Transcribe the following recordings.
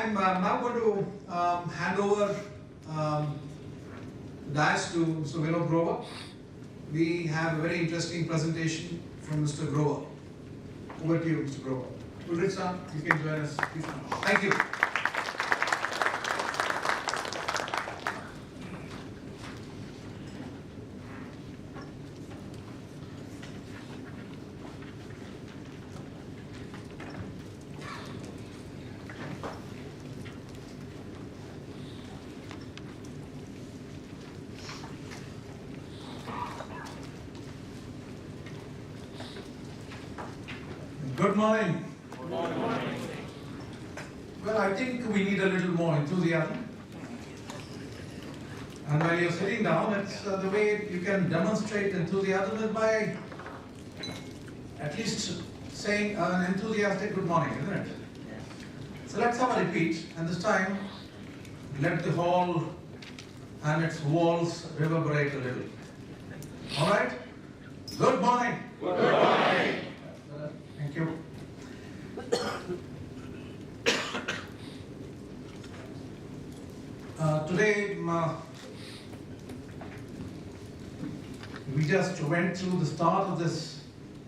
I'm now going to hand over the dais to Mr. Vinod Grover. We have a very interesting presentation from Mr. Grover. Over to you, Mr. Grover. Ulrich-san, you can join us. Thank you. Good morning. Good morning. Well, I think we need a little more enthusiasm. And while you're sitting down, it's the way you can demonstrate enthusiasm is by at least saying an enthusiastic good morning, isn't it? So let's have a repeat, and this time let the hall and its walls reverberate a little. All right? Good morning. Good morning. Thank you. Today, we just went through the start of this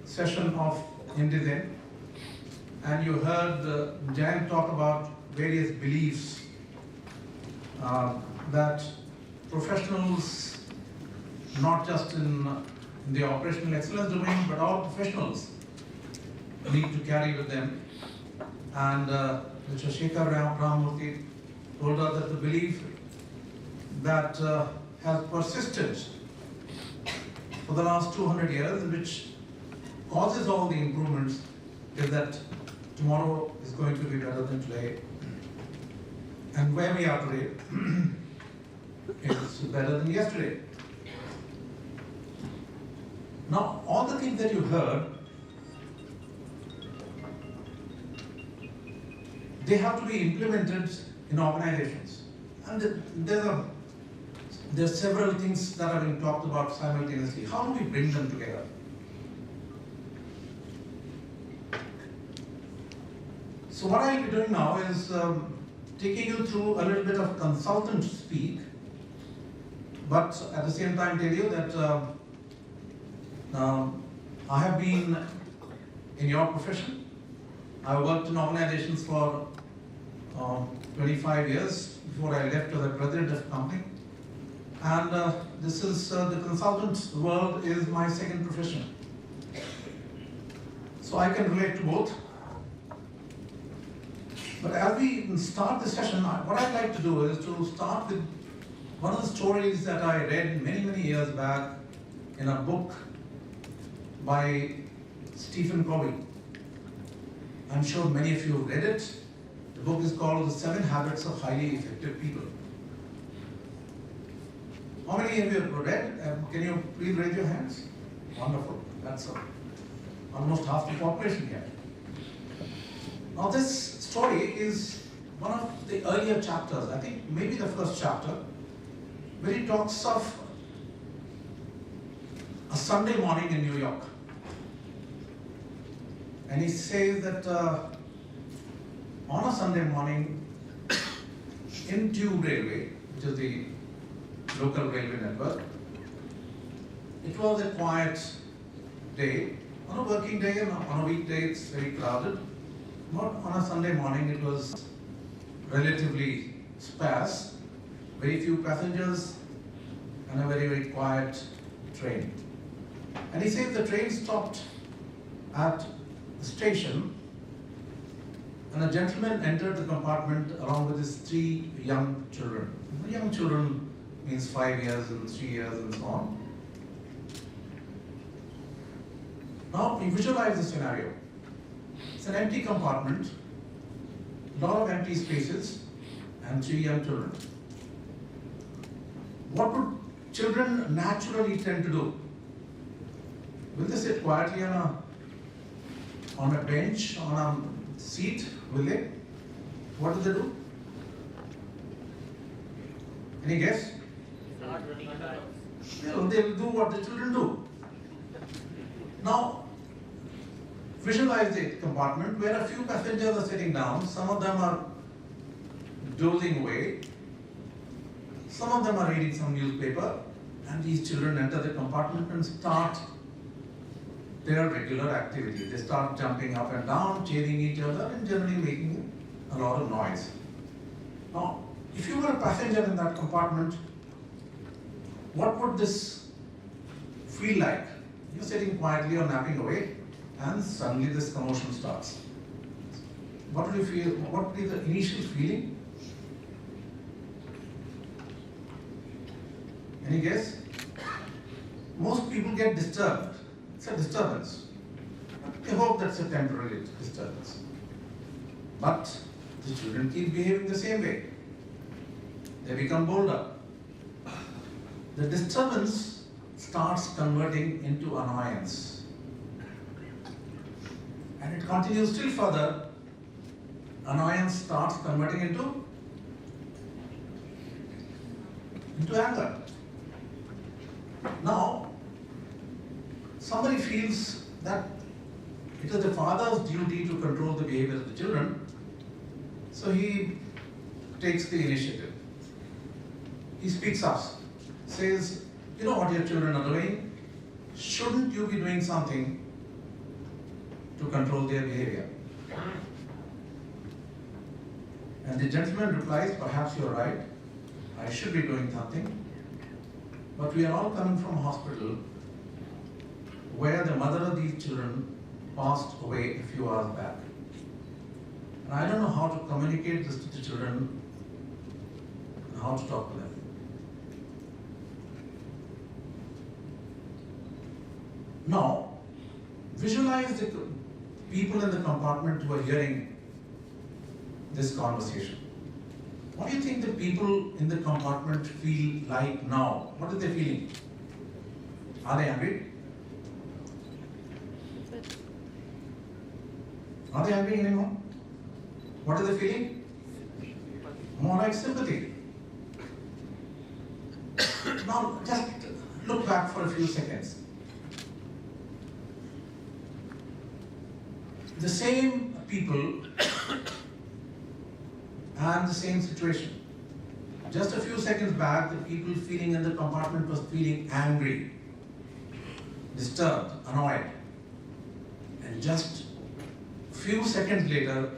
session of Kaizen, and you heard Jan talk about various beliefs that professionals, not just in the operational excellence domain, but all professionals need to carry with them. And Mr. Shekhar Ramamurthy told us that the belief that has persisted for the last 200 years, which causes all the improvements, is that tomorrow is going to be better than today. And where we are today is better than yesterday. Now, all the things that you heard, they have to be implemented in organizations. And there are several things that are being talked about simultaneously. How do we bring them together? So what I'll be doing now is taking you through a little bit of consultant speak, but at the same time tell you that I have been in your profession. I worked in organizations for 25 years before I left as the president of the company. And this is the consultant world is my second profession. So I can relate to both. But as we start the session, what I'd like to do is to start with one of the stories that I read many, many years back in a book by Stephen Covey. I'm sure many of you have read it. The book is called The 7 Habits of Highly Effective People. How many of you have read? Can you please raise your hands? Wonderful. That's almost half the population here. Now this story is one of the earlier chapters, I think maybe the first chapter, where he talks of a Sunday morning in New York. And he says that on a Sunday morning in Tube Railway, which is the local railway network, it was a quiet day. On a working day and on a weekday it's very crowded. But on a Sunday morning it was relatively sparse, very few passengers and a very, very quiet train. And he says the train stopped at the station and a gentleman entered the compartment along with his 3 young children. The young children means 5 years and 3 years and so on. Now we visualize the scenario. It's an empty compartment, a lot of empty spaces and 3 young children. What would children naturally tend to do? Will they sit quietly on a bench, on a seat? Will they? What do they do? Any guess? No, they will do what the children do. Now, visualize the compartment where a few passengers are sitting down. Some of them are dozing away. Some of them are reading some newspaper, and these children enter the compartment and start their regular activity. They start jumping up and down, chasing each other, and generally making a lot of noise. Now, if you were a passenger in that compartment, what would this feel like? You're sitting quietly or napping away, and suddenly this commotion starts. What do you feel? What would be the initial feeling? Any guess? Most people get disturbed. It's a disturbance. They hope that's a temporary disturbance. But the children keep behaving the same way. They become bolder. The disturbance starts converting into annoyance. And it continues still further. Annoyance starts converting into anger. Now, somebody feels that it is the father's duty to control the behavior of the children, so he takes the initiative. He speaks up, says, you know what your children are doing? Shouldn't you be doing something to control their behavior? And the gentleman replies, perhaps you're right, I should be doing something, but we are all coming from a hospital where the mother of these children passed away a few hours back. And I don't know how to communicate this to the children and how to talk to them. Now, visualize the people in the compartment who are hearing this conversation. What do you think the people in the compartment feel like now? What are they feeling? Are they angry? Are they angry anymore? What are they feeling? More like sympathy. Now, just look back for a few seconds. The same people and the same situation. Just a few seconds back, the people feeling in the compartment was feeling angry, disturbed, annoyed. And just few seconds later,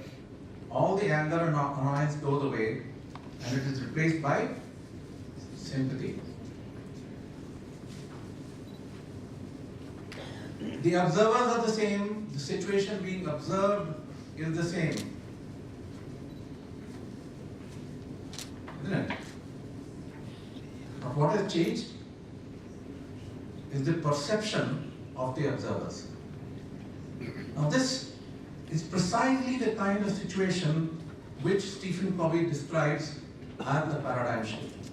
all the anger and annoyance goes away and it is replaced by sympathy. The observers are the same, the situation being observed is the same. Isn't it? But what has changed is the perception of the observers. Now this is precisely the kind of situation which Stephen Covey describes as the paradigm shift.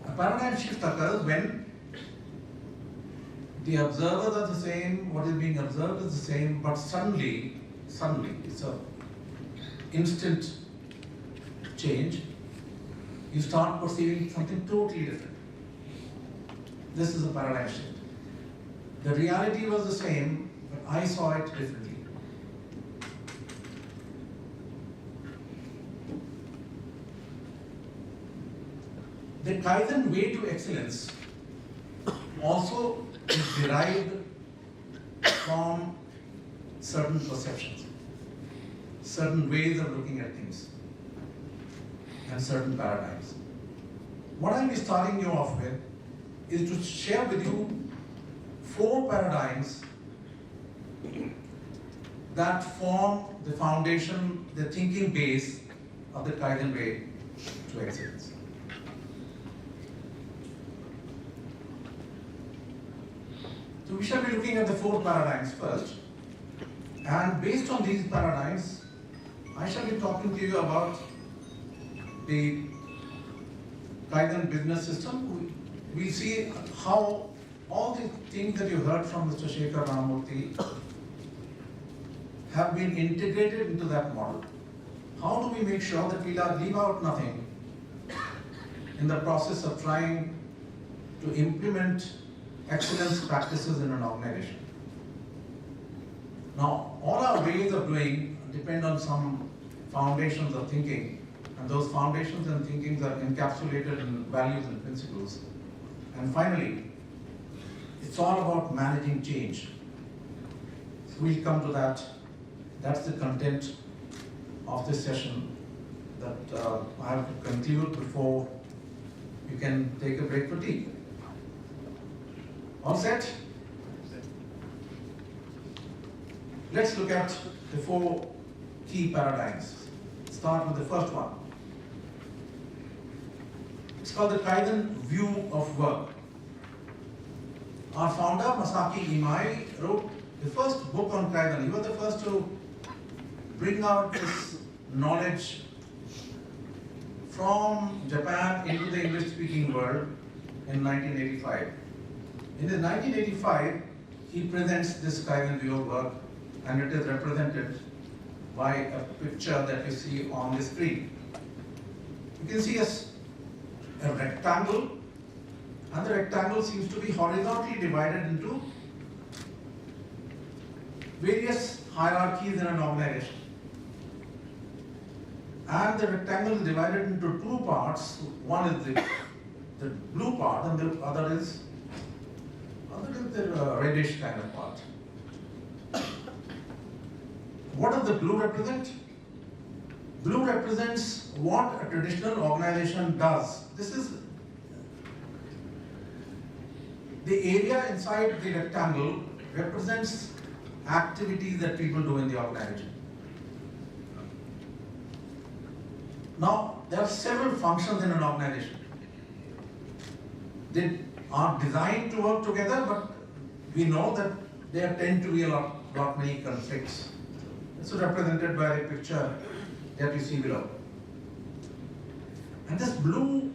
A paradigm shift occurs when the observers are the same, what is being observed is the same, but suddenly, it's an instant change, you start perceiving something totally different. This is a paradigm shift. The reality was the same, but I saw it differently. The Kaizen way to excellence also is derived from certain perceptions, certain ways of looking at things, and certain paradigms. What I'll be starting you off with is to share with you 4 paradigms that form the foundation, the thinking base of the Kaizen way to excellence. So we shall be looking at the 4 paradigms first, and based on these paradigms, I shall be talking to you about the Kaizen business system. We'll see how all the things that you heard from Mr. Shekhar Ramamurthy have been integrated into that model. How do we make sure that we leave out nothing in the process of trying to implement excellence practices in an organization? Now, all our ways of doing depend on some foundations of thinking, and those foundations and thinkings are encapsulated in values and principles. And finally, it's all about managing change. So we'll come to that. That's the content of this session that I have to conclude before you can take a break for tea. All set? Let's look at the 4 key paradigms. Start with the first one. It's called the Kaizen view of work. Our founder, Masaki Imai, wrote the first book on Kaizen. He was the first to bring out this knowledge from Japan into the English-speaking world in 1985. In 1985, he presents this Kaizen view of work, and it is represented by a picture that you see on the screen. You can see a rectangle, and the rectangle seems to be horizontally divided into various hierarchies in an organization. And the rectangle is divided into 2 parts. One is the blue part, and the other is the reddish kind of part. What does the blue represent? Blue represents what a traditional organization does. This is the area inside the rectangle represents activities that people do in the organization. Now, there are several functions in an organization. They are designed to work together, but we know that there tend to be a lot many conflicts. This is represented by the picture that you see below. And this blue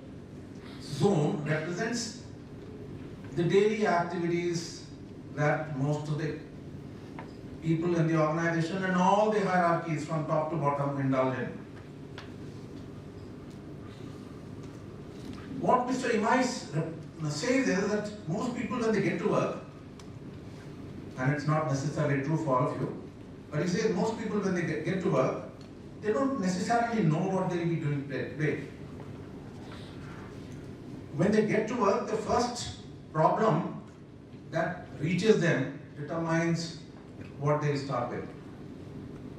zone represents the daily activities that most of the people in the organization and all the hierarchies from top to bottom indulge in. What Mr. Imai says is that most people, when they get to work, and it's not necessarily true for all of you, but he says most people, when they get to work, they don't necessarily know what they will be doing today. When they get to work, the first problem that reaches them determines what they start with.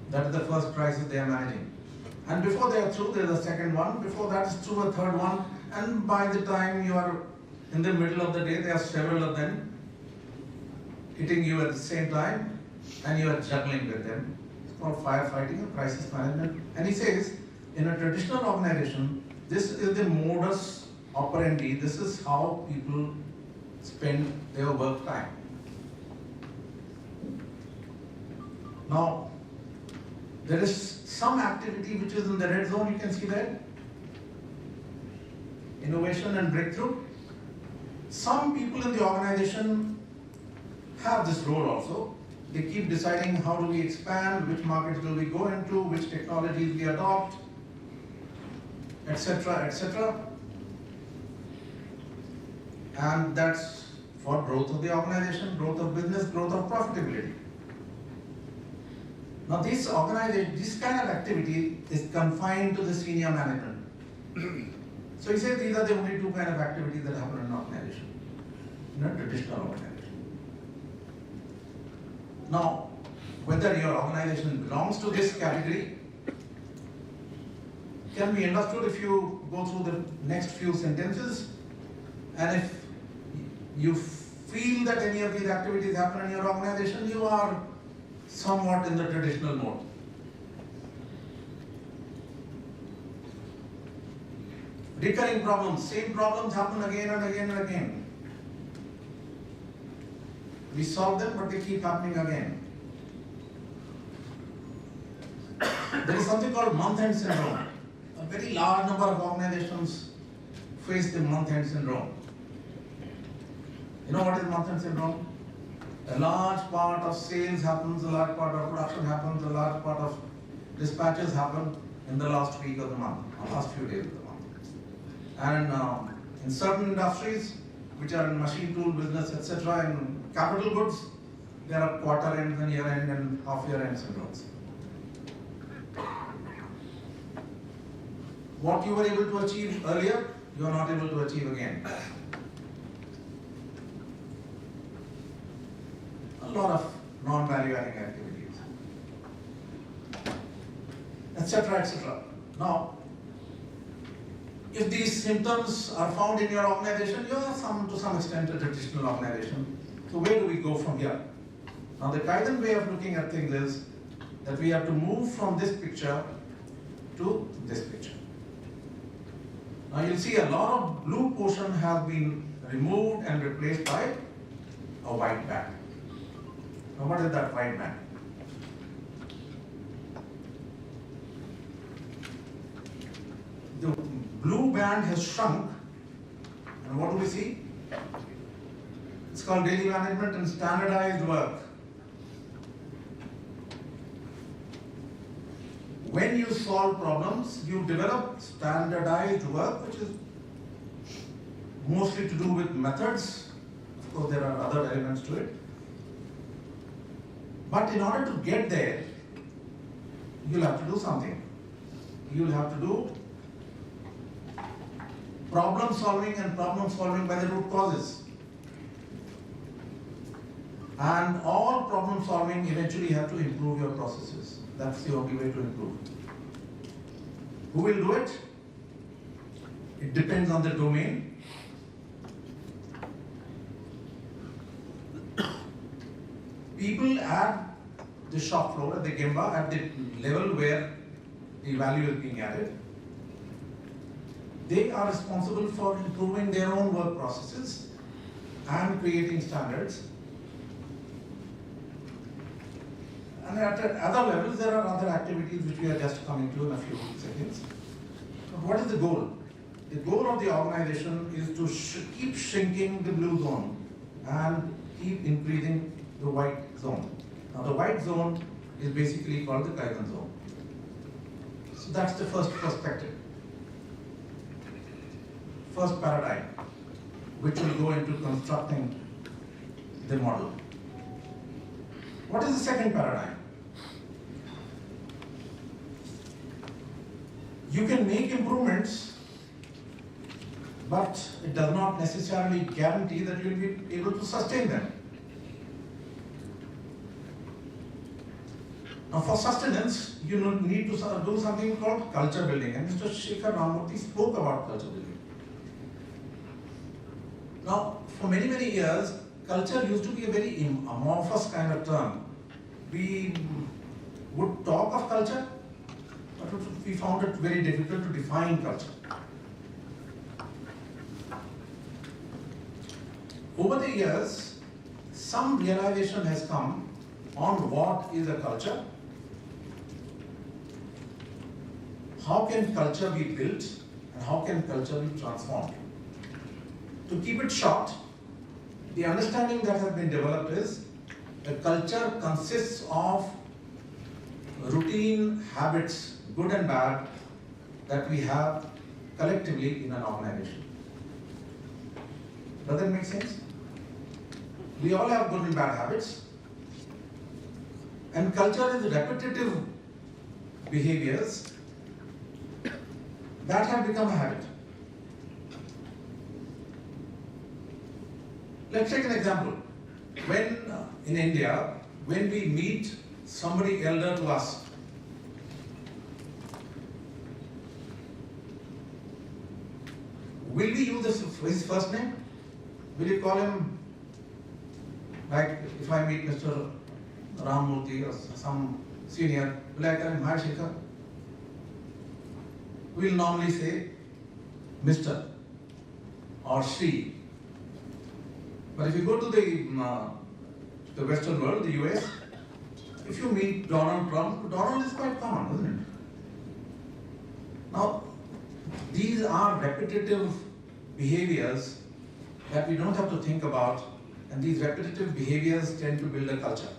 That is the first crisis they are managing. And before they are through, there is a second one. Before that is through, a third one. And by the time you are in the middle of the day, there are several of them hitting you at the same time, and you are juggling with them. It's called firefighting or crisis management. And he says, in a traditional organization, this is the modus operandi. This is how people spend their work time. Now, there is some activity which is in the red zone, you can see that. Innovation and breakthrough. Some people in the organization have this role also. They keep deciding how do we expand, which markets do we go into, which technologies we adopt, etc., etc. And that's for growth of the organization, growth of business, growth of profitability. Now this kind of activity is confined to the senior management. So he says these are the only 2 kind of activities that happen in an organization, in a traditional organization. Now, whether your organization belongs to this category can be understood if you go through the next few sentences, and if you feel that any of these activities happen in your organization, you are somewhat in the traditional mode. Recurring problems, same problems happen again and again and again. We solve them, but they keep happening again. There is something called month-end syndrome. A very large number of organizations face the month-end syndrome. You know what is month-end syndrome? A large part of sales happens, a large part of production happens, a large part of dispatches happen in the last week of the month, or last few days of the month. And in certain industries, which are in machine tool business, etc., in capital goods, there are quarter ends and year end and half year end syndromes. what you were able to achieve earlier, you are not able to achieve again. A lot of non-value adding activities, etc., etc. Now, if these symptoms are found in your organization, you are to some extent a traditional organization. So where do we go from here? Now the Kaizen way of looking at things is that we have to move from this picture to this picture. Now you'll see a lot of blue portion has been removed and replaced by a white band. Now what is that white band? The blue band has shrunk, and what do we see? It's called daily management and standardized work. When you solve problems, you develop standardized work, which is mostly to do with methods. Of course, there are other elements to it. But in order to get there, you'll have to do something. You'll have to do problem solving, and problem solving by the root causes. And all problem solving eventually have to improve your processes. That's the only way to improve. Who will do it? It depends on the domain. People at the shop floor, at the Gemba, at the level where the value is being added, they are responsible for improving their own work processes and creating standards. And at other levels, there are other activities which we are just coming to in a few seconds. But what is the goal? The goal of the organization is to keep shrinking the blue zone and keep increasing the white zone. Now the white zone is basically called the Kaizen zone. So that's the first perspective. First paradigm, which will go into constructing the model. What is the second paradigm? You can make improvements, but it does not necessarily guarantee that you will be able to sustain them. Now for sustenance, you need to do something called culture building, and Mr. Shekhar Ramamurthy spoke about culture building. Now, for many, many years, culture used to be a very amorphous kind of term. We would talk of culture, but we found it very difficult to define culture. Over the years, some realization has come on what is a culture, how can culture be built, and how can culture be transformed. To keep it short, the understanding that has been developed is a culture consists of routine habits, good and bad, that we have collectively in an organization. Does that make sense? We all have good and bad habits, and culture is repetitive behaviors that have become a habit. Let's take an example. When in India, when we meet somebody elder to us, will we use his first name? Will you call him, like if I meet Mr. Ramamurthy or some senior, will I tell him, hi Shekhar? We'll normally say Mr. or Shri. But if you go to the Western world, the US, if you meet Donald Trump, Donald is quite common, isn't it? Now, these are repetitive behaviors that we don't have to think about, and these repetitive behaviors tend to build a culture.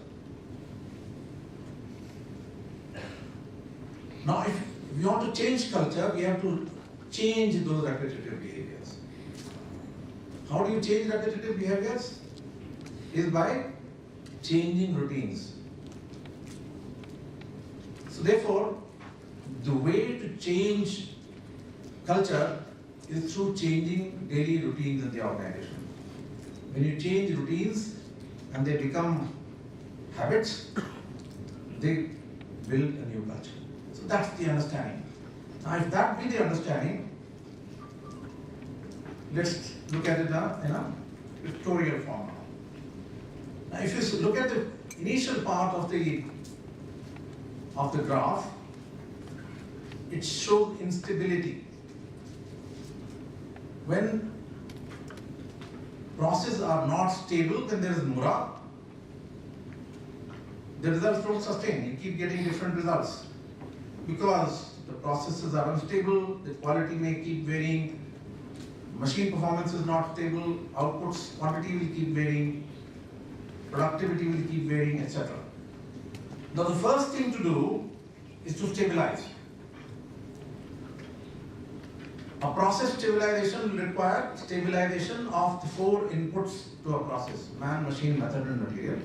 Now, if we want to change culture, we have to change those repetitive behaviors. How do you change repetitive behaviors? Is by changing routines. So therefore, the way to change culture is through changing daily routines in the organization. When you change routines and they become habits, they build a new culture. So that's the understanding. Now, if that be the understanding, let's look at it in a pictorial form now. Now, if you look at the initial part of the graph, it showed instability. When processes are not stable, then there is mura. The results don't sustain. You keep getting different results because the processes are unstable, the quality may keep varying, machine performance is not stable, outputs quantity will keep varying, productivity will keep varying, etc. Now the first thing to do is to stabilize. A process stabilization will require stabilization of the 4 inputs to a process: man, machine, method, and material.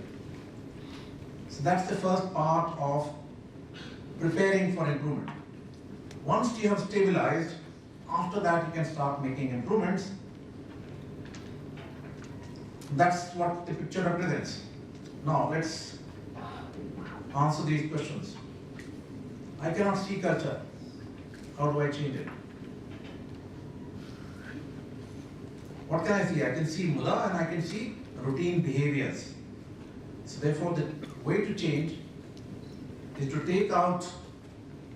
So that's the first part of preparing for improvement. Once you have stabilized, after that you can start making improvements. That's what the picture represents. Now let's answer these questions. I cannot see culture. How do I change it? What can I see? I can see muda and I can see routine behaviors. So therefore the way to change is to take out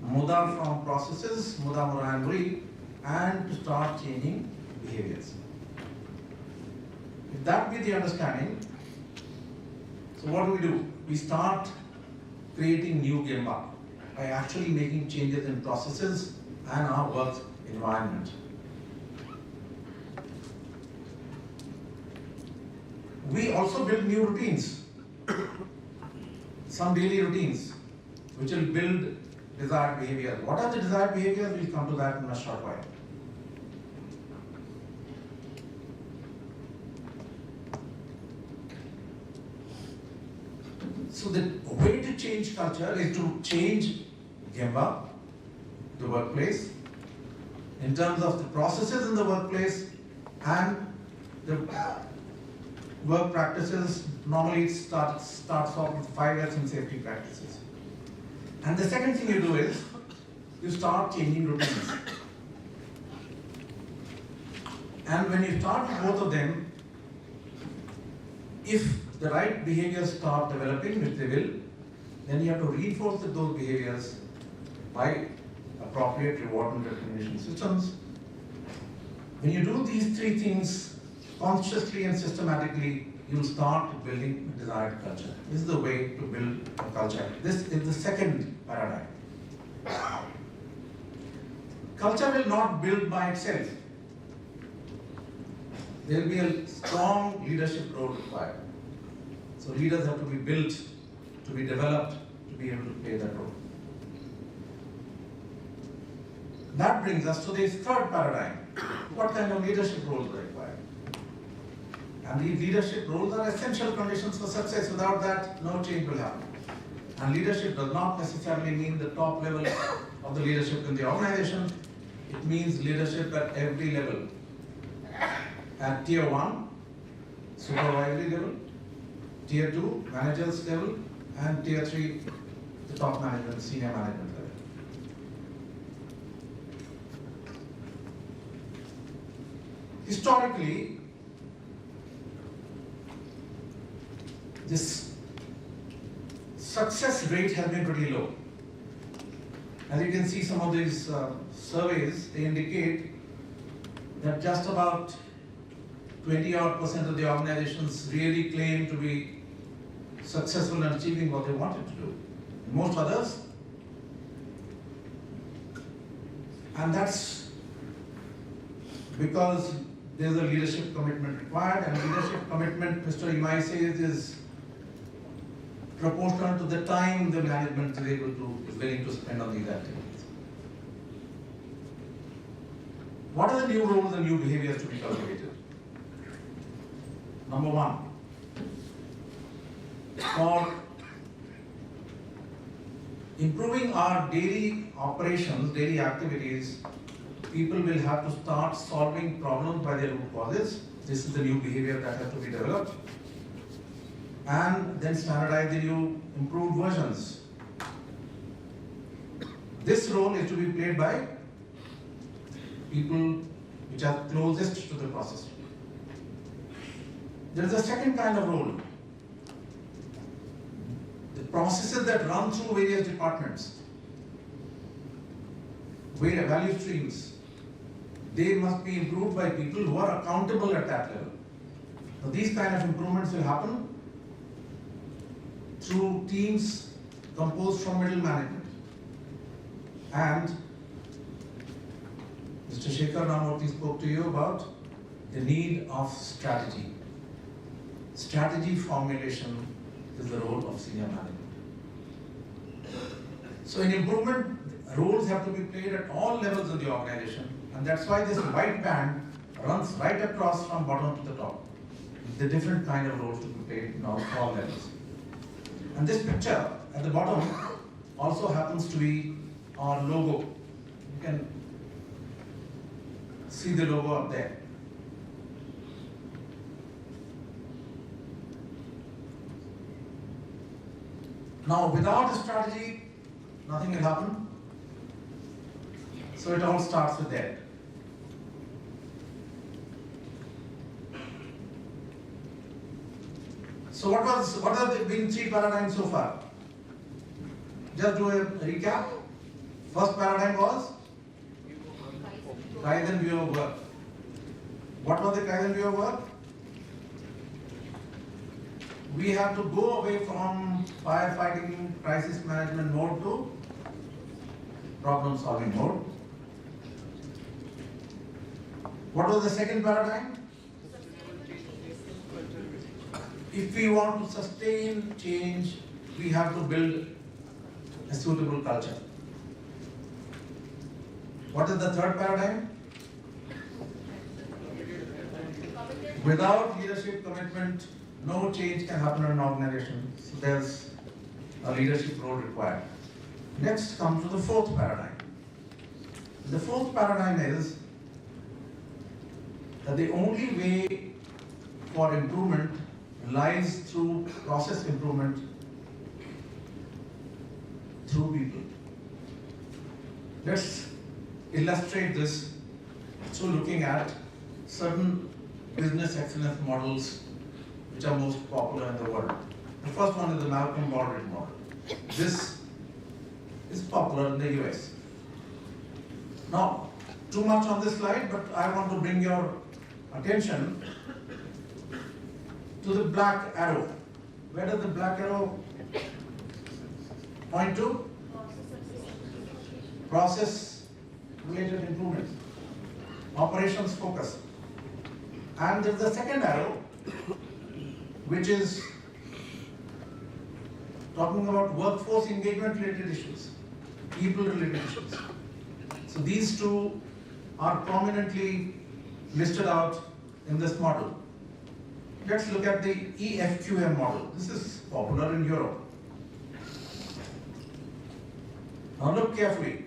muda from processes, muda, mura and muri, and to start changing behaviors. If that be the understanding, so what do? We start creating new gemba by actually making changes in processes and our work environment. We also build new routines, some daily routines, which will build desired behavior. What are the desired behaviors? We'll come to that in a short while. So the way to change culture is to change gemba, the workplace, in terms of the processes in the workplace and the work practices. Normally it starts off with 5 health and safety practices. And the second thing you do is you start changing routines. And when you start with both of them, if the right behaviors start developing, which they will, then you have to reinforce those behaviors by appropriate reward and recognition systems. When you do these 3 things consciously and systematically, you'll start building a desired culture. This is the way to build a culture. This is the second paradigm. Culture will not build by itself. There will be a strong leadership role required. So leaders have to be built, to be developed, to be able to play that role. That brings us to this third paradigm. What kind of leadership roles are required? And these leadership roles are essential conditions for success. Without that, no change will happen. And leadership does not necessarily mean the top level of the leadership in the organization. It means leadership at every level. At tier 1, supervisory level, tier 2, managers level, and tier 3, the top management, senior management level. Historically, this success rate has been pretty low. As you can see, some of these surveys, they indicate that just about 20% of the organizations really claim to be successful in achieving what they wanted to do. Most others, and that's because there's a leadership commitment required, and leadership commitment, Mr. Imai says, is proportional to the time the management is willing to spend on these activities. What are the new roles and new behaviors to be cultivated? Number 1, for improving our daily operations, daily activities, people will have to start solving problems by their root causes. This is the new behavior that has to be developed. And then standardize the new improved versions. This role is to be played by people which are closest to the process. There is a second kind of role. The processes that run through various departments, value streams, they must be improved by people who are accountable at that level. Now, these kind of improvements will happen through teams composed from middle management. And Mr. Shekhar Ramamurthy spoke to you about the need of strategy. Strategy formulation is the role of senior management. So in improvement, roles have to be played at all levels of the organization, and that's why this white band runs right across from bottom to the top. The different kind of roles to be played in all levels. And this picture at the bottom also happens to be our logo. You can see the logo up there. Now, without a strategy, nothing will happen. So it all starts with that. So what have there been three paradigms so far? Just do a recap. First paradigm was Kaizen view of work. What was the Kaizen view of work? We have to go away from firefighting, crisis management mode to problem solving mode. What was the second paradigm? If we want to sustain change, we have to build a suitable culture. What is the third paradigm? Without leadership commitment, no change can happen in an organization. So there's a leadership role required. Next comes to the fourth paradigm. The fourth paradigm is that the only way for improvement lies through process improvement through people. Let's illustrate this through looking at certain business excellence models which are most popular in the world. The first one is the Malcolm Baldrige model. This is popular in the US. Now, too much on this slide, but I want to bring your attention to the black arrow. Where does the black arrow point to? Process related improvements, operations focus. And there's the second arrow, which is talking about workforce engagement related issues, people related issues. So these two are prominently listed out in this model. Let's look at the EFQM model. This is popular in Europe. Now look carefully.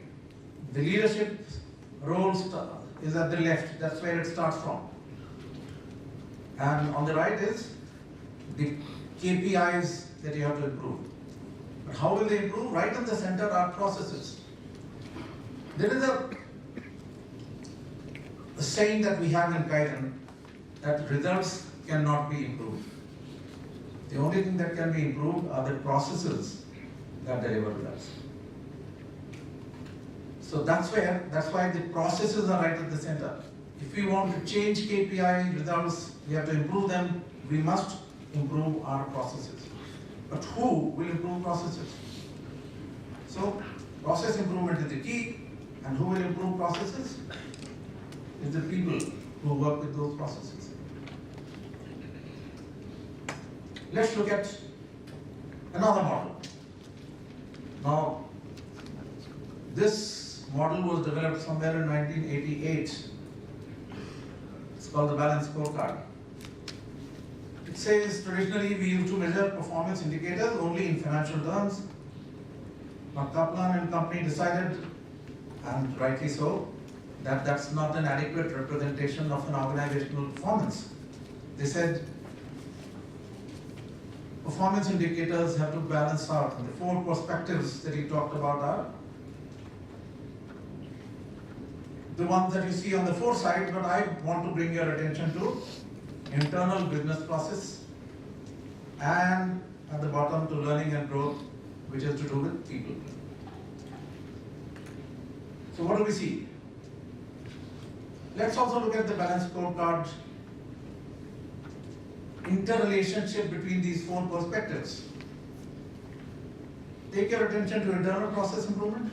The leadership role is at the left. That's where it starts from. And on the right is the KPIs that you have to improve. But how will they improve? Right in the center are processes. There is a saying that we have in Kaizen that results cannot be improved. The only thing that can be improved are the processes that deliver results. So that's why the processes are right at the center. If we want to change KPI results, we have to improve them, we must improve our processes. But who will improve processes? So process improvement is the key, and who will improve processes? It's the people who work with those processes. Let's look at another model. Now, this model was developed somewhere in 1988. It's called the Balanced Scorecard. It says traditionally we used to measure performance indicators only in financial terms. But Kaplan and company decided, and rightly so, that that's not an adequate representation of an organizational performance. They said performance indicators have to balance out, and the four perspectives that he talked about are the ones that you see on the four sides, but I want to bring your attention to internal business process, and at the bottom to learning and growth, which has to do with people. So what do we see? Let's also look at the balanced scorecard interrelationship between these four perspectives. Take your attention to internal process improvement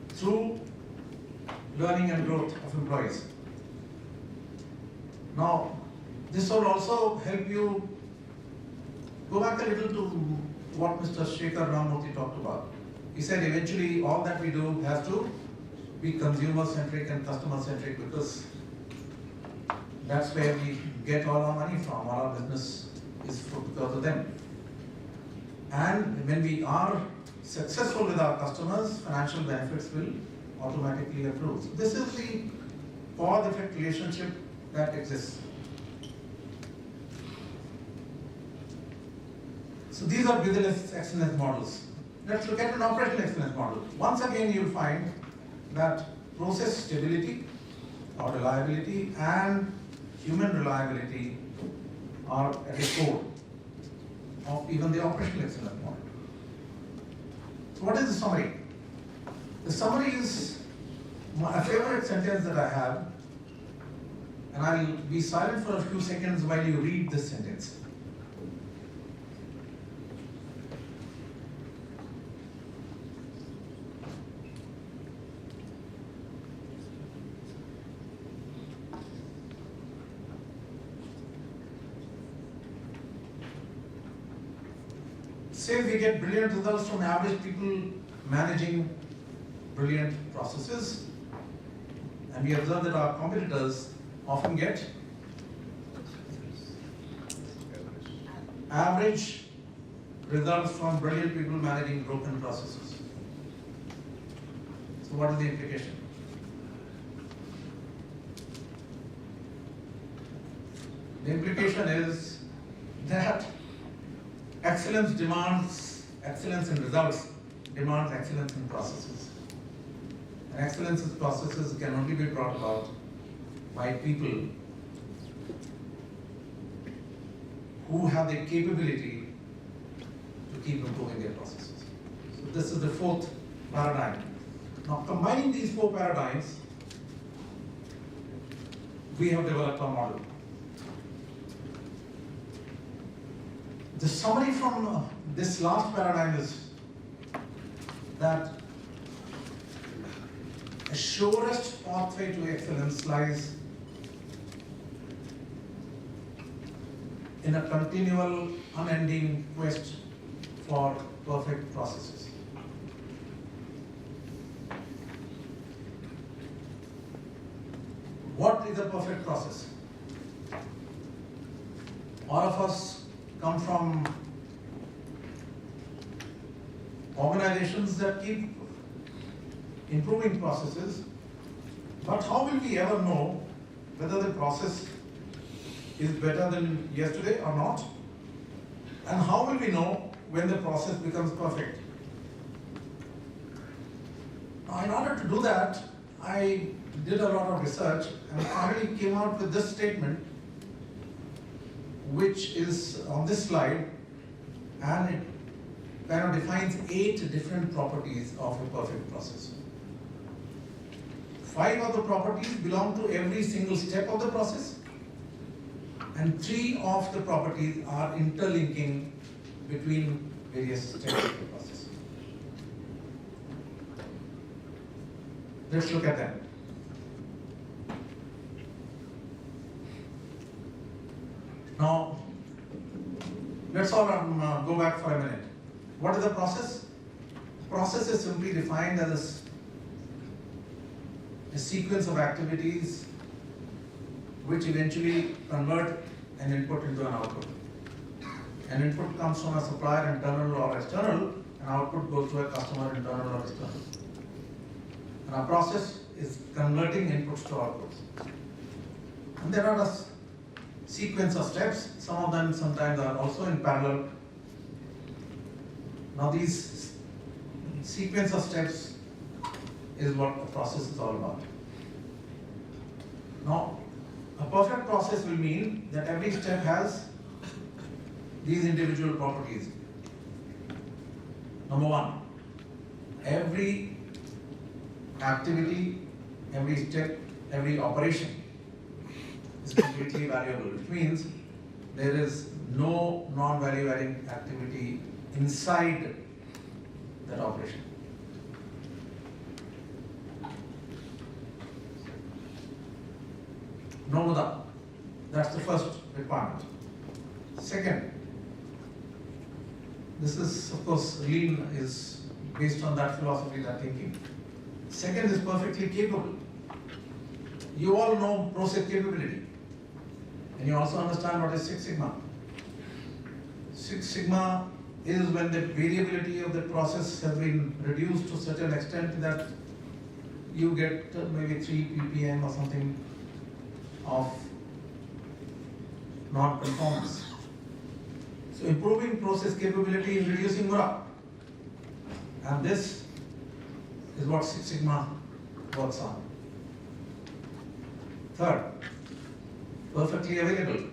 through learning and growth of employees. Now, this will also help you go back a little to what Mr. Shekhar Ramamurthy talked about. He said eventually all that we do has to be consumer-centric and customer-centric, because that's where we get all our money from. All our business is because of them. And when we are successful with our customers, financial benefits will automatically accrue. So this is the cause-effect relationship that exists. So these are business excellence models. Let's look at an operational excellence model. Once again, you'll find that process stability or reliability and human reliability are at the core of even the operational excellence model. So what is the summary? The summary is my favorite sentence that I have, and I'll be silent for a few seconds while you read this sentence. Say we get brilliant results from average people managing brilliant processes, and we observe that our competitors often get average results from brilliant people managing broken processes. So what is the implication? The implication is that excellence demands excellence in results, demands excellence in processes. And excellence in processes can only be brought about by people who have the capability to keep improving their processes. So this is the fourth paradigm. Now, combining these four paradigms, we have developed our model. The summary from this last paradigm is that a surest pathway to excellence lies in a continual, unending quest for perfect processes. What is a perfect process? All of us come from organizations that keep improving processes, but how will we ever know whether the process is better than yesterday or not? And how will we know when the process becomes perfect? Now, in order to do that, I did a lot of research and finally came out with this statement, which is on this slide, and it kind of defines 8 different properties of a perfect process. 5 of the properties belong to every single step of the process, and 3 of the properties are interlinking between various steps of the process. Let's look at them. Now, let's all go back for a minute. What is the process? Process is simply defined as a sequence of activities which eventually convert an input into an output. An input comes from a supplier, internal or external, and output goes to a customer, internal or external. And our process is converting inputs to outputs. And there are a sequence of steps. Some of them sometimes are also in parallel. Now these sequence of steps is what the process is all about. Now, a perfect process will mean that every step has these individual properties. Number one, every activity, every step, every operation is completely valuable, which means there is no non-value adding activity inside that operation. No muda. That's the first requirement. Second, this is, of course, lean is based on that philosophy, that thinking. Second is perfectly capable. You all know process capability. And you also understand what is Six Sigma. Six Sigma is when the variability of the process has been reduced to such an extent that you get maybe 3 ppm or something of non-conformance. So improving process capability is reducing mura. And this is what Six Sigma works on. Third, perfectly available.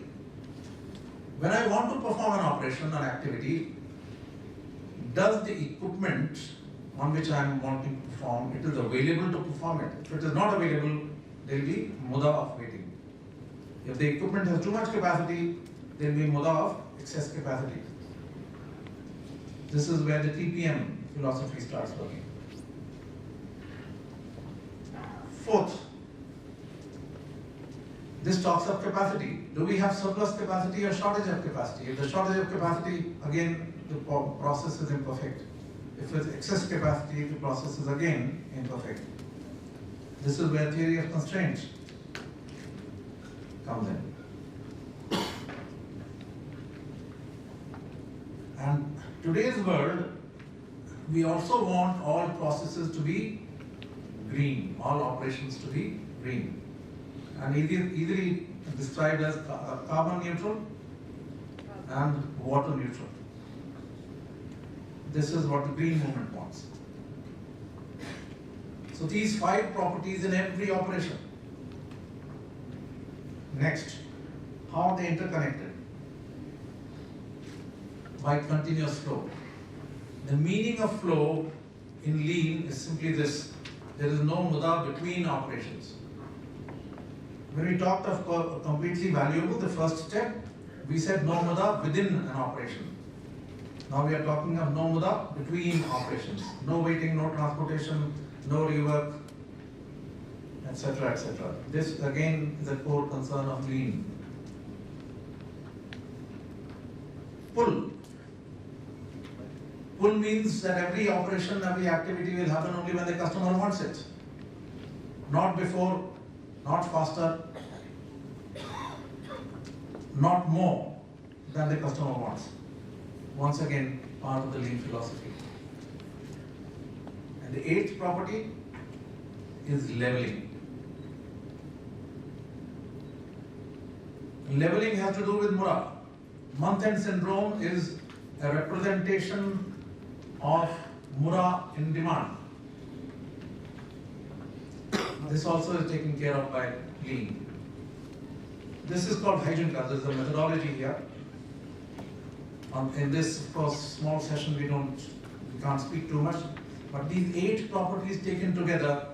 When I want to perform an operation, an activity, does the equipment on which I am wanting to perform, it is available to perform it. If it is not available, there will be muda of waiting. If the equipment has too much capacity, there will be muda of excess capacity. This is where the TPM philosophy starts working. Fourth, this talks of capacity. Do we have surplus capacity or shortage of capacity? If the shortage of capacity, again, the process is imperfect. If it's excess capacity, the process is again imperfect. This is where theory of constraints comes in. And today's world, we also want all processes to be green, all operations to be green. And either described as carbon neutral and water neutral. This is what the green movement wants. So these 5 properties in every operation. Next, how are they interconnected? By continuous flow. The meaning of flow in lean is simply this: there is no muda between operations. When we talked of completely valuable, the first step, we said no muda within an operation. Now we are talking of no muda between operations. No waiting, no transportation, no rework, etc., etc. This again is a core concern of lean. Pull. Pull means that every operation, every activity will happen only when the customer wants it. Not before, not faster, not more than the customer wants. Once again, part of the lean philosophy. And the 8th property is leveling. Leveling has to do with mura. Month-end syndrome is a representation of mura in demand. This also is taken care of by lean. This is called hygiene class. There's a methodology here. In this, of course, small session, we can't speak too much. But these 8 properties taken together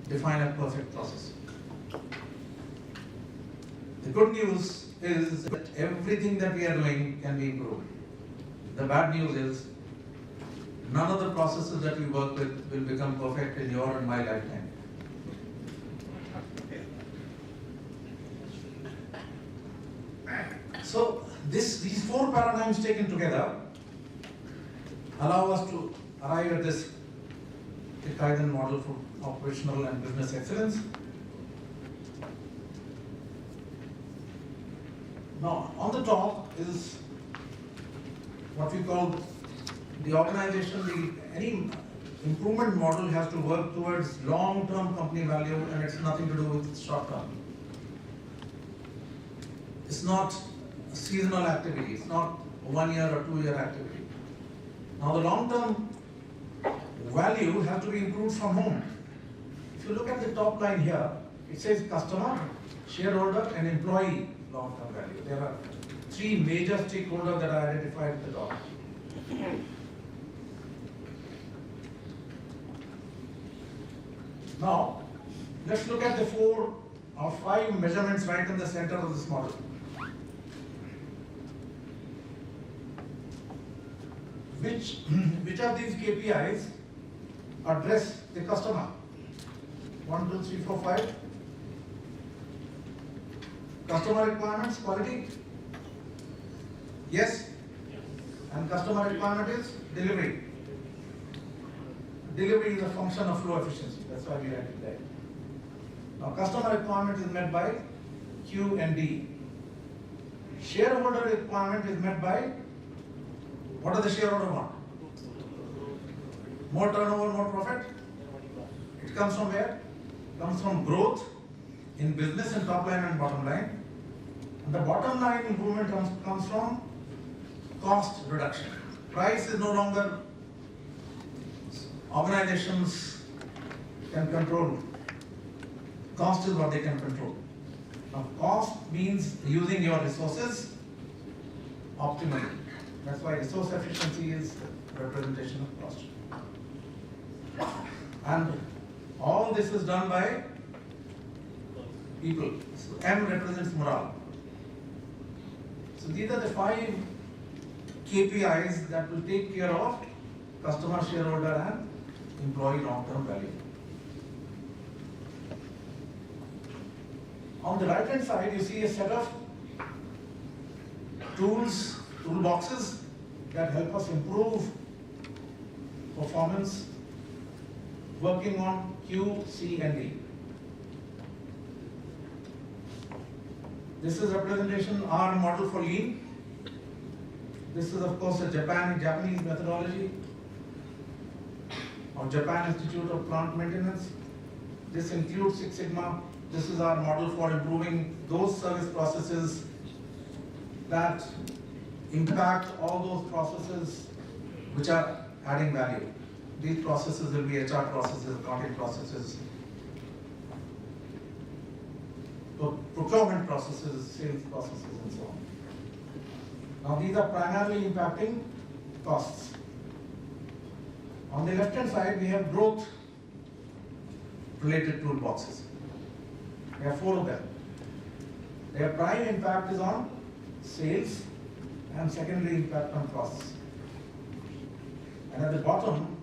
define a perfect process. The good news is that everything that we are doing can be improved. The bad news is none of the processes that we work with will become perfect in your and my lifetime. So these 4 paradigms taken together allow us to arrive at this Kaizen model for operational and business excellence. Now, on the top is what we call the organization, any improvement model has to work towards long-term company value, and it's nothing to do with short-term. It's not a seasonal activity. It's not a 1 year or 2 year activity. Now the long-term value has to be improved from whom? If you look at the top line here, it says customer, shareholder, and employee long-term value. There are three major stakeholders that are identified at the top. Now, let's look at the 4 or 5 measurements right in the center of this model. Which of these KPIs address the customer? 1, 2, 3, 4, 5. Customer requirements, quality? Yes? And customer requirement is delivery. Delivery is a function of flow efficiency. That's why we write it there. Now, customer requirement is met by Q and D. Shareholder requirement is met by, what does the shareholder want? More turnover, more profit? It comes from where? It comes from growth in business and top line and bottom line. And the bottom line improvement comes from cost reduction. Price is no longer organizations can control. Cost is what they can control. Now, cost means using your resources optimally. That's why resource efficiency is representation of cost. And all this is done by people. So M represents morale. So these are the 5 KPIs that will take care of customer, shareholder, and employee long-term value. On the right-hand side, you see a set of tools, toolboxes that help us improve performance working on Q, C, and D. This is representation R model for lean. This is of course a Japanese methodology of Japan Institute of Plant Maintenance. This includes Six Sigma. This is our model for improving those service processes that impact all those processes which are adding value. These processes will be HR processes, accounting processes, procurement processes, sales processes, and so on. Now these are primarily impacting costs. On the left-hand side, we have growth related toolboxes. There are 4 of them. Their prime impact is on sales and secondary impact on costs. And at the bottom,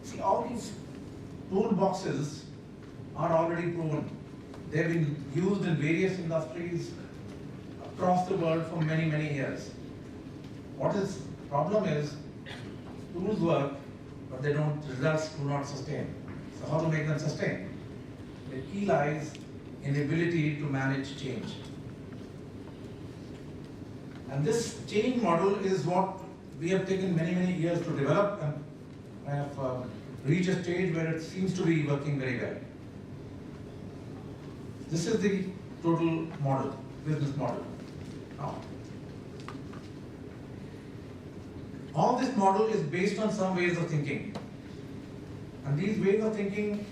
see all these toolboxes are already proven. They've been used in various industries across the world for many, many years. What is problem is tools work, but results do not sustain. So how to make them sustain? The key lies in the ability to manage change. And this change model is what we have taken many, many years to develop, and I have reached a stage where it seems to be working very well. This is the total model, business model. Now, all this model is based on some ways of thinking. And these ways of thinking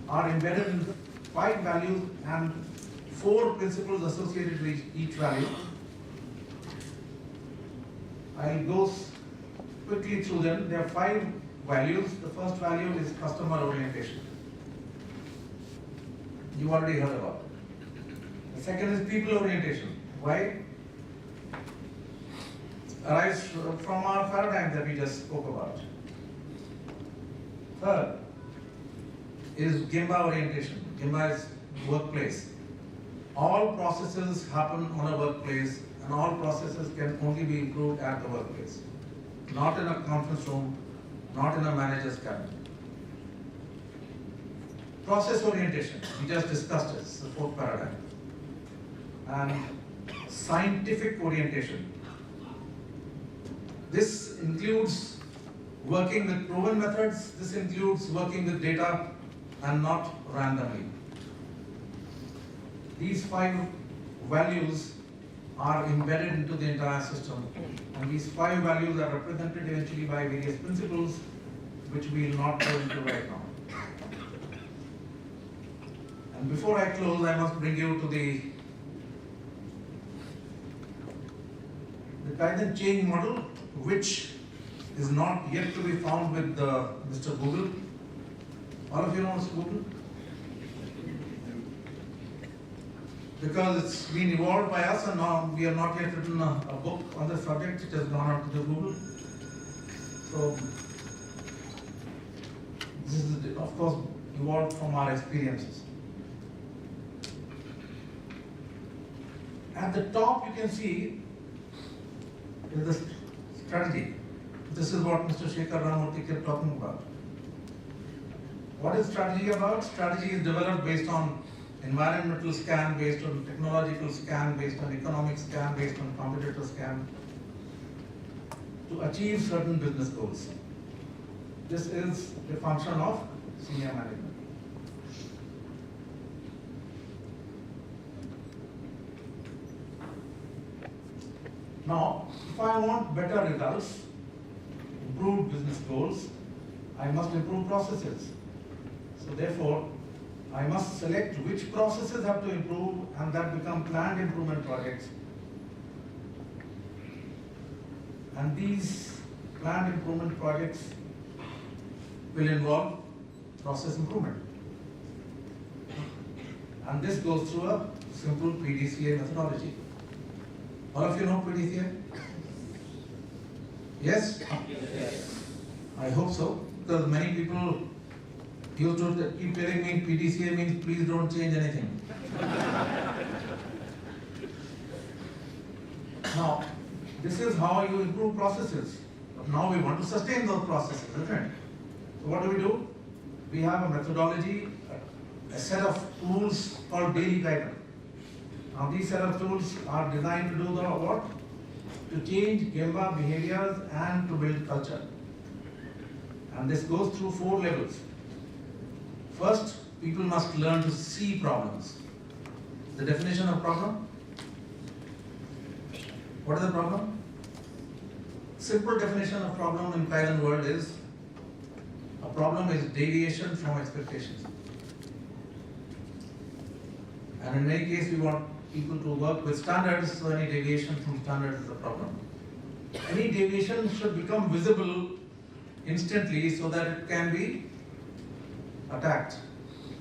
are embedded in 5 values and 4 principles associated with each value. I'll go quickly through them. There are 5 values. The first value is customer orientation. You already heard about it. The second is people orientation. Why? Arise from our paradigm that we just spoke about. Third is Gemba orientation. Gemba is workplace. All processes happen on a workplace, and all processes can only be improved at the workplace. Not in a conference room, not in a manager's cabinet. Process orientation, we just discussed it, it's the 4th paradigm. And scientific orientation. This includes Working with proven methods, this includes working with data and not randomly. These 5 values are embedded into the entire system, and these 5 values are represented eventually by various principles, which we will not go into right now. And before I close, I must bring you to the Kaizen change model, which is not yet to be found with Mr. Google. All of you know Mr. Google? Because it's been evolved by us, and now we have not yet written a book on the subject. It has gone out to the Google. So this is, of course, evolved from our experiences. At the top, you can see is the strategy. This is what Mr. Shekhar Ramurthy kept talking about. What is strategy about? Strategy is developed based on environmental scan, based on technological scan, based on economic scan, based on competitor scan, to achieve certain business goals. This is a function of senior management. Now, if I want better results, improved business goals, I must improve processes. So therefore, I must select which processes have to improve, and that become planned improvement projects. And these planned improvement projects will involve process improvement. And this goes through a simple PDCA methodology. All of you know PDCA? Yes? Yes. I hope so, because many people used to keep telling me PDCA means please don't change anything. Now, this is how you improve processes. But now we want to sustain those processes, isn't it? So what do? We have a methodology, a set of tools called daily Kaizen. Now these set of tools are designed to do the what? To change Gemba behaviors and to build culture. And this goes through 4 levels. First, people must learn to see problems. The definition of problem? What is the problem? Simple definition of problem in Kaizen world is, a problem is deviation from expectations. And in many cases, we want people to work with standards, so any deviation from standards is a problem. Any deviation should become visible instantly so that it can be attacked.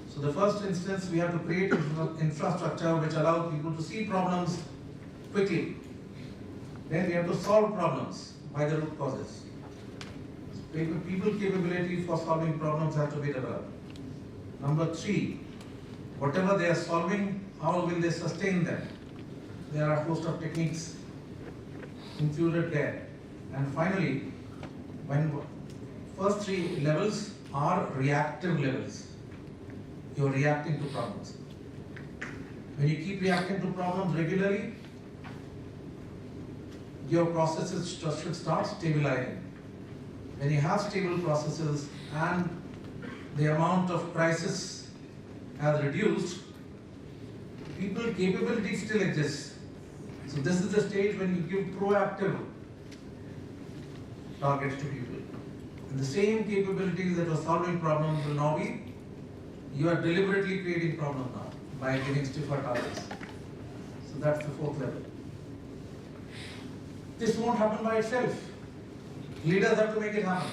So the first instance, we have to create infrastructure which allows people to see problems quickly. Then we have to solve problems by the root causes. People capability for solving problems have to be developed. Number 3, whatever they are solving, how will they sustain them? There are a host of techniques included there. And finally, when first 3 levels are reactive levels. You're reacting to problems. When you keep reacting to problems regularly, your processes should start stabilizing. When you have stable processes and the amount of crisis has reduced, people's capability still exists. So this is the stage when you give proactive targets to people. And the same capabilities that were solving problems will now be, you are deliberately creating problems now by giving stiffer targets. So that's the 4th level. This won't happen by itself. Leaders have to make it happen.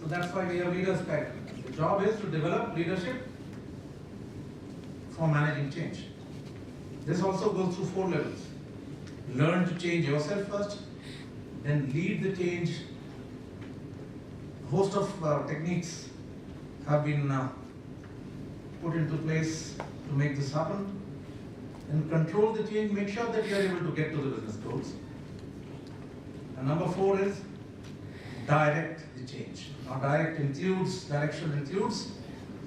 So that's why we have leaders pack. The job is to develop leadership for managing change. This also goes through 4 levels. Learn to change yourself first, then lead the change. A host of techniques have been put into place to make this happen. And control the change, make sure that you are able to get to the business goals. And number 4 is direct the change. Now direction includes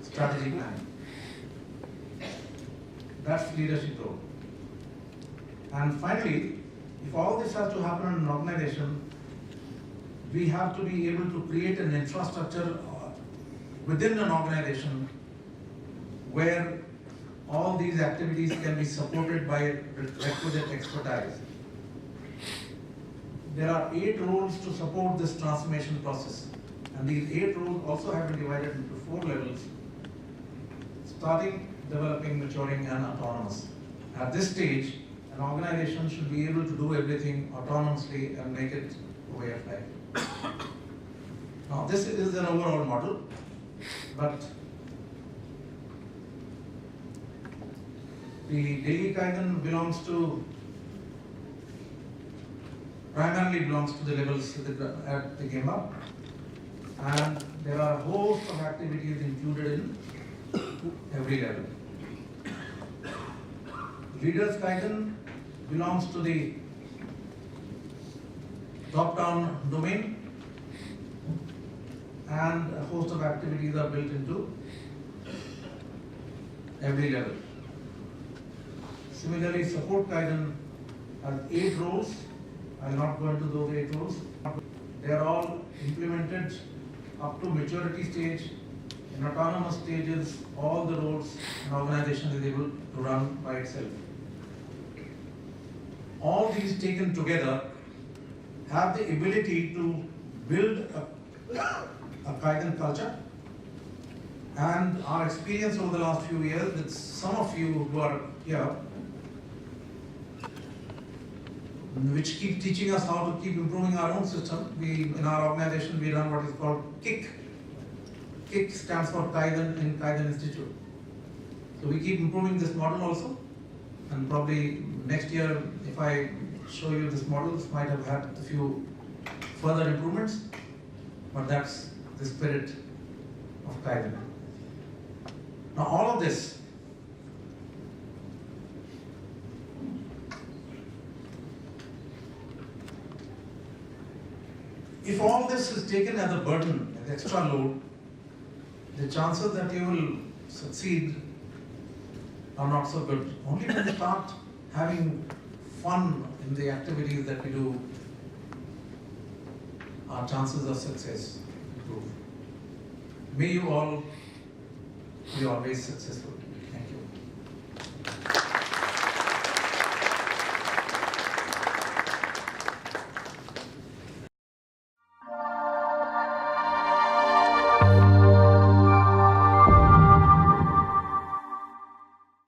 strategy planning. That's leadership role. And finally, if all this has to happen in an organization, we have to be able to create an infrastructure within an organization where all these activities can be supported by requisite expertise. There are 8 roles to support this transformation process, and these 8 roles also have been divided into 4 levels: starting, developing, maturing, and autonomous. At this stage, an organization should be able to do everything autonomously and make it a way of life. Now, this is an overall model, but the daily Kaizen primarily belongs to the levels that they came up, and there are a host of activities included in every level. Leaders Kaizen belongs to the top-down domain, and a host of activities are built into every level. Similarly, support Kaizen has 8 roles. I will not go into those 8 roles. They are all implemented up to maturity stage. In autonomous stages, all the roles an organization is able to run by itself. All these taken together have the ability to build a Kaizen culture. And our experience over the last few years with some of you who are here, which keep teaching us how to keep improving our own system. In our organization, we run what is called KIC. KIC stands for Kaizen in Kaizen Institute. So we keep improving this model also, and probably next year, if I show you this model, this might have had a few further improvements, but that's the spirit of Kaizen. Now, all of this if all this is taken as a burden, as extra load, the chances that you will succeed are not so good. Only when you start having fun in the activities that we do, our chances of success improve. May you all be always successful.